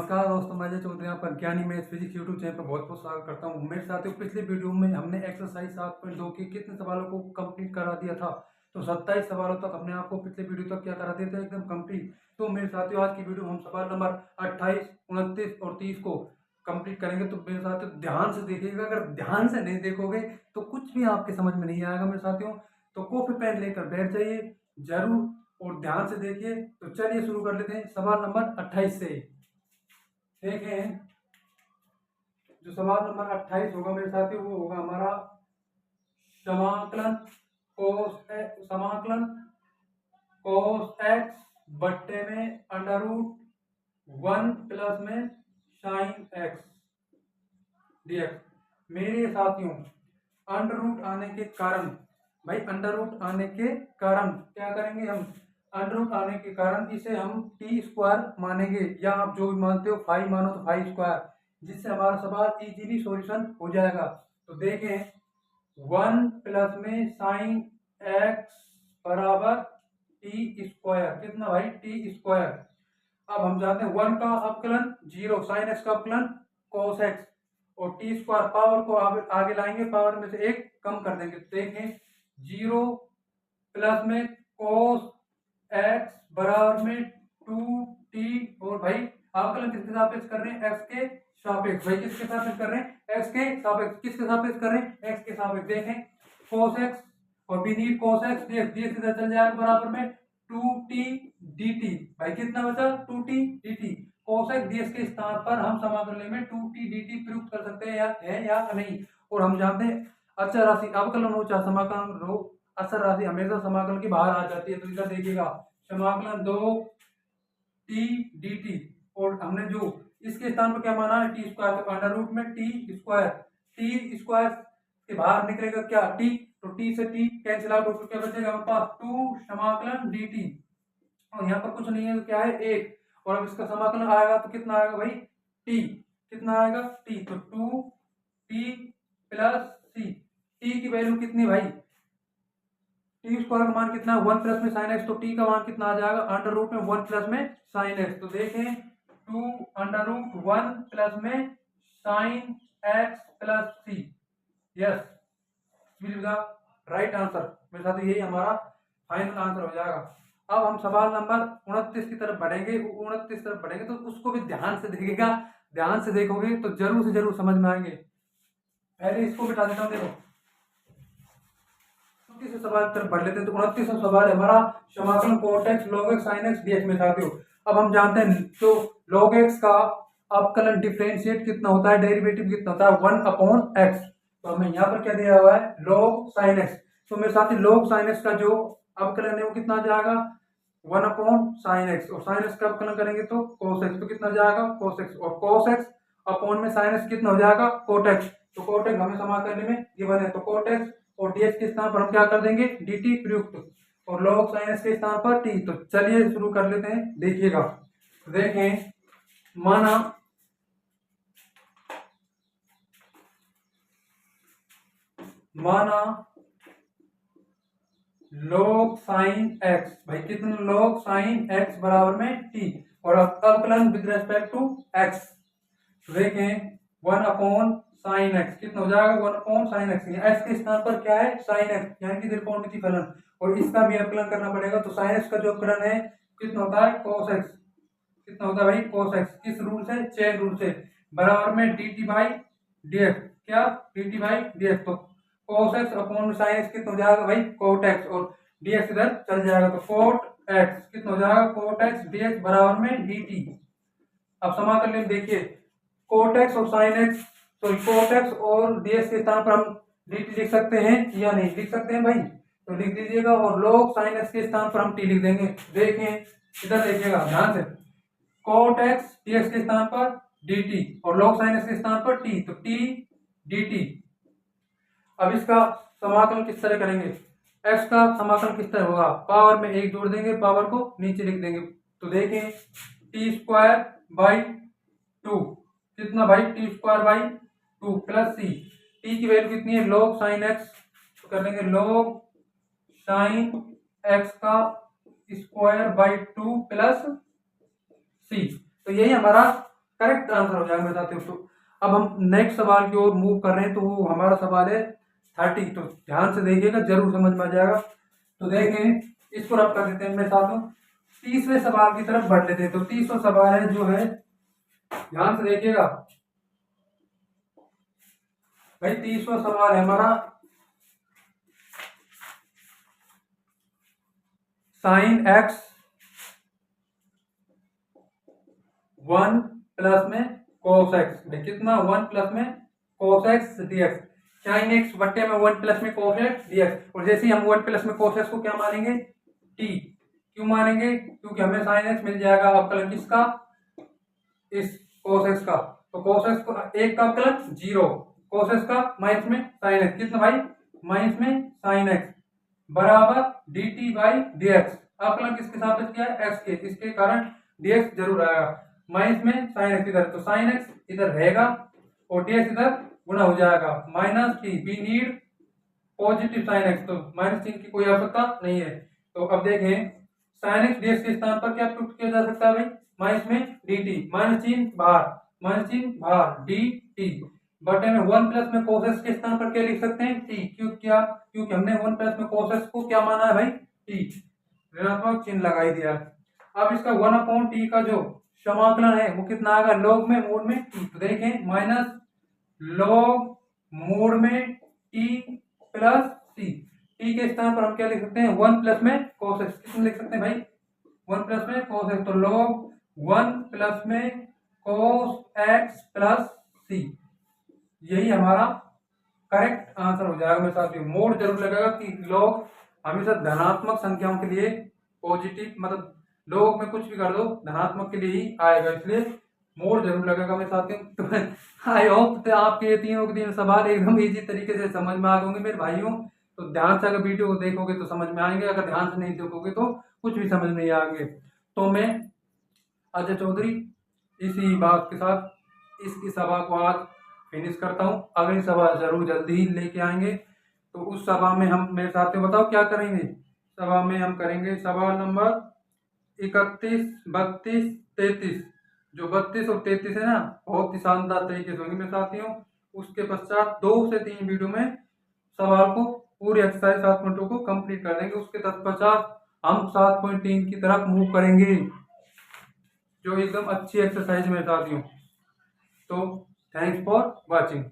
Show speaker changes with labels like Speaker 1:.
Speaker 1: नमस्कार दोस्तों, मैं अजय चौधरी पर ज्ञानी मैथ्स फिजिक्स यूट्यूब चैनल पर बहुत बहुत स्वागत करता हूं। मेरे साथियों, पिछले वीडियो में हमने एक्सरसाइज 7.2 के कितने सवालों को कंप्लीट करा दिया था। तो 27 सवालों तक हमने आपको पिछले वीडियो तक क्या करा दिया था, एकदम कंप्लीट। तो मेरे साथियों, आज की वीडियो में हम सवाल नंबर 28, 29 और 30 को कंप्लीट करेंगे। तो मेरे साथियों ध्यान से देखिएगा, अगर ध्यान से नहीं देखोगे तो कुछ भी आपके समझ में नहीं आएगा मेरे साथियों। तो कॉपी पेन लेकर बैठ जाइए जरूर और ध्यान से देखिए। तो चलिए शुरू कर लेते हैं सवाल नंबर 28 से। देखें, जो सवाल नंबर 28 होगा मेरे साथियों, वो होगा हमारा समाकलन कोस एक्स बट्टे में अंडर रूट 1 प्लस में साइन एक्स डीएक्स। मेरे साथियों, अंडर रूट आने के कारण, भाई अंडर रूट आने के कारण क्या करेंगे हम, अंडर रूट आने के कारण इसे हम टी स्क्वायर मानेंगे, या आप जो भी मानते हो फाइव मानो तो फाइव स्क्वायर, जिससे हमारा सवाल इजीली सॉल्यूशन हो जाएगा। तो देखें, 1 प्लस में साइन एक्स बराबर टी स्क्वायर, कितना भाई, टी स्क्वायर। अब हम जानते हैं 1 का अवकलन 0, साइन एक्स का अवकलन कोस एक्स, और टी स्क्वायर पावर को आगे लाएंगे, पावर में से एक कम कर देंगे। देखें, 0 प्लस में कोस एक्स बराबर में 2t, और भाई अवकलन किसके सापेक्ष कर रहे हैं, एक्स के सापेक्ष। भाई किसके सापेक्ष कर रहे हैं, एक्स के सापेक्ष। किसके सापेक्ष कर रहे हैं, एक्स के सापेक्ष। देखें, कोस एक्स और बीनीथ कोस एक्स डीएक्स इधर चल जाएगा, बराबर में 2t dt। भाई कितना बचा, 2t dt। Cos x dx के स्थान पर हम समाकलन में 2t dt प्रयुक्त कर सकते हैं या नहीं। और हम जानते हैं अचर राशि अवकलन हो चाहे समाकलन हो, अचर राशि हमेशा समाकलन की बाहर आ जाती है। तो इधर देखिएगा, समाकलन 2t dt, और हमने जो इसके स्थान पर क्या माना है, टी स्क्वायर, तो अंडर रूट में टी स्क्वायर के बाहर निकलेगा क्या, टी, तो टी से टी कैंसिल आउट होकर क्या बचेगा हमारे पास, 2 समाकलन dt, और यहाँ पर कुछ नहीं है तो क्या है, 1। और अब इसका समाकलन आएगा तो कितना आएगा भाई, टी, कितना आएगा, टी, तो 2t प्लस सी। टी की वैल्यू कितनी भाई, टी स्क्वायर का मान कितना है, 1 प्लस में साइन एक्स, तो टी का मान कितना आ जाएगा, अंडर रूट में 1 प्लस में साइन एक्स। तो देखें, 2 अंडर रूट 1 प्लस में sine X plus C. Yes, right answer. मेरे साथ यही हमारा फाइनल आंसर हो जाएगा। अब हम सवाल नंबर 29 की तरफ बढ़ेंगे। 29 तरफ बढ़ेंगे तो उसको भी ध्यान से देखिएगा, ध्यान से देखोगे तो जरूर से जरूर समझ में आएंगे। पहले इसको बिठा देता हूँ। देखो, 29 सवाल तरफ बढ़ लेते हैं। तो 29 सवाल हमारा समाकलन cot x log x sin x dx में साथियों। अब हम जानते हैं तो log x का अवकलन डिफरेंशिएट कितना होता है, डेरिवेटिव कितना होता है, 1/x। तो हमें यहाँ पर क्या दिया हुआ है, log sin x। तो मेरे साथ log sin x का जो अवकलन है वो कितना आ जाएगा, 1/sin x, और sin x का अवकलन करेंगे तो cos x, तो कितना जाएगा, cos x, और cos x अपॉन में sin x कितना हो जाएगा, cot x। तो cot x हमें समाकलन करने में गिवन है, तो cot x और dx के स्थान पर हम क्या कर देंगे, dt प्रयुक्त, और log sin x के स्थान पर t। तो चलिए शुरू कर लेते हैं, देखिएगा। देखें, माना log sin x, भाई कितना, log sin x बराबर में t, और अवकलन विद रेस्पेक्ट टू x। देखें, 1/sin x कितना हो जाएगा, 1/sin x। x के स्थान पर क्या है, sin x, यानी कि त्रिकोणमिति फलन, और इसका भी अवकलन करना पड़ेगा। तो sin x का जो अवकलन है कितना होता है, cos x, कितना होता है भाई, cos x, किस रूल से, चेन रूल से, बराबर में dt बाई dx, क्या, dt बाई dx। तो cos x upon sin x कितना हो जाएगा भाई, cot x, और dx इधर चल जाएगा, तो cot x कितना हो जाएगा, cot x dx बराबर में dt। अब समाकलन देखिए, cot x और sin x, तो cot x और dx के स्थान पर हम dt लिख सकते हैं या नहीं, लिख सकते हैं भाई, तो लिख दीजिएगा, और log sin x के स्थान पर हम t लिख देंगे। देखें, इधर देखिएगा ध्यान से, cot x dx के स्थान पर dt, और log sin x के स्थान पर t, तो t dt। अब इसका समाकलन किस तरह करेंगे, x का समाकलन किस तरह होगा, पावर में एक जोड़ देंगे, पावर को नीचे लिख देंगे। तो देखें, टी स्क्वायर बाई 2, कितना भाई, T square by 2 plus C. T की वैल्यू कितनी है, log sin x, तो कर लेंगे log sin x का स्क्वायर बाई 2 प्लस सी। तो यही हमारा करेक्ट आंसर हो जाएगा मेरे साथियों। तो अब हम नेक्स्ट सवाल की ओर मूव कर रहे हैं। तो वो हमारा सवाल है 30। तो ध्यान से देखिएगा, जरूर समझ में आ जाएगा। तो देखें, इसको रब कर देते हैं मेरे साथियों, 30वें सवाल की तरफ बढ़ लेते हैं। तो 30वां सवाल है जो है, ध्यान से देखिएगा भाई, 30वां सवाल है हमारा साइन एक्स 1 प्लस में cos x, कितना 1 प्लस में cos x dx, sine x बट्टे में 1 प्लस में cos x dx। और जैसे ही हम 1 प्लस में cos x को क्या मानेंगे, t। क्यों मानेंगे, क्योंकि हमें साइन एक्स मिल जाएगा अवकलन किसका, इस cos x का। तो cos x को एक का अवकलन 0, cos x का माइनस में साइन एक्स, कितना भाई माइनस में साइन एक्स बराबर dt बाई dx। अवकलन किसके सापेक्ष किया है, x के, इसके कारण dx जरूर आएगा। माइनस में साइन एक्स इधर, तो साइन एक्स इधर रहेगा और dx इधर गुणा हो जाएगा, minus T. We need positive sign X, तो माइनस चिन्ह की कोई आवश्यकता नहीं है। तो अब देखें, साइन एक्स dx के स्थान पर क्या पुट किया जा सकता है भाई, माइनस में dt, माइनस चिन्ह बाहर, माइनस चिन्ह बाहर, dt बटे में 1 प्लस में cos x के स्थान पर क्या लिख सकते हैं, t। क्यों, क्या, क्योंकि हमने 1 प्लस में cos x को क्या माना है भाई, t, ऋणात्मक चिन्ह लगा ही दिया। अब इसका 1/t का जो समाकलन है वो कितना आएगा, log में मोड में t। तो देखें, माइनस log मोड में t प्लस c, t के स्थान पर हम क्या लिख सकते हैं, 1 प्लस में cos x, कितना लिख सकते हैं भाई, 1 प्लस में cos x। तो log 1 प्लस में cos x प्लस c, यही हमारा करेक्ट आंसर हो जाएगा मेरे साथियों। मोड जरूर लगेगा कि log हमेशा धनात्मक संख्याओं के लिए पॉजिटिव, मतलब log में कुछ भी कर दो धनात्मक के लिए ही आएगा, इसलिए मोड जरूर लगेगा मेरे साथियों। तो आई होप आपके तीनों के तीन सवाल एकदम इजी तरीके से समझ में आ जाएंगे मेरे भाइयों। तो ध्यान से अगर वीडियो को देखोगे तो समझ में आएंगे, अगर ध्यान से नहीं देखोगे तो कुछ भी समझ नहीं आएंगे। तो मैं अजय चौधरी इसी बात के साथ इसकी सभा को आज फिनिश करता हूँ। अगली सभा जरूर जल्दी ही लेके आएंगे। तो उस सभा में हम, मेरे साथियों बताओ क्या करेंगे, सभा में हम करेंगे सवाल नंबर 31, 32, 33। जो 32 और 33 है ना, बहुत ही शानदार तरीके से होंगे मेरे साथियों। उसके पश्चात 2 से 3 वीडियो में सवाल को पूरी एक्सरसाइज 7.2 को कंप्लीट कर देंगे। उसके तत्पश्चात हम 7.3 की तरफ मूव करेंगे, जो एकदम अच्छी एक्सरसाइज में साथियों। तो थैंक्स फॉर वॉचिंग।